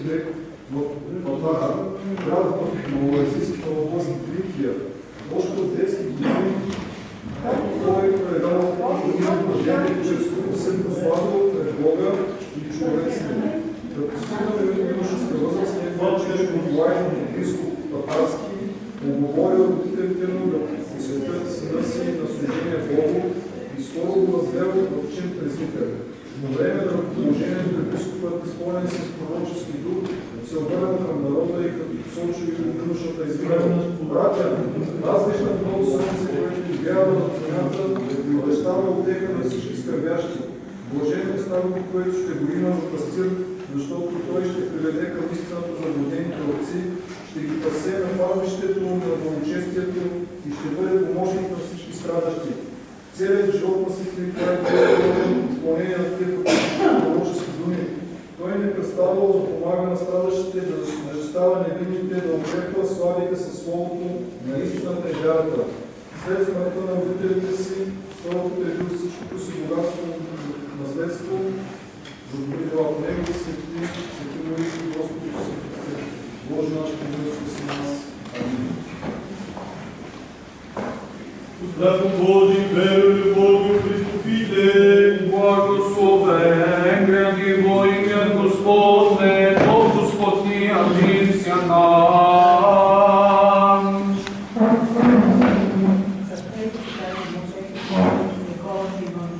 век в Патара, град в малоазийската област Трикия. Още от детски години той проявява уважение, чрез което се прославил пред Бога и човеците. Като стигна юношеска възраст, неговия Николай Епископ Татарски оговорил родителите му да посветят сина си на служение Богу и скоро го възвел в чин презвител. Но време на положението епископът, изпълнен с пророчески дух, се обърнал към народа и като посочи юношата извикал: братя, аз виждам много слънце, което изгрява над земята и обещава утеха на всички скърбящи. Блажен е стадото, което ще го има за пастир, защото той ще приведе към истината за водените овци, ще ги пасе на пазбището на благочестието и ще бъде помощник на всички страдащи. Целият живот на Свети Николай е изпълнение на тези пророчески думи. Той не представил да помага на страдащите, да защитава невинните, да укрепва слабите със словото на истината и вярата. След смъртта на родителите си, той употребил всичкото си богатство наследство, за да бъде в него свети Моисей Господ Боже нашето милост с нас. Амин. Здраво Божи, верую Богу, приступите, благословен гради во имя Господне, Бог Господни, амин ся нам. Със преките Никола Иван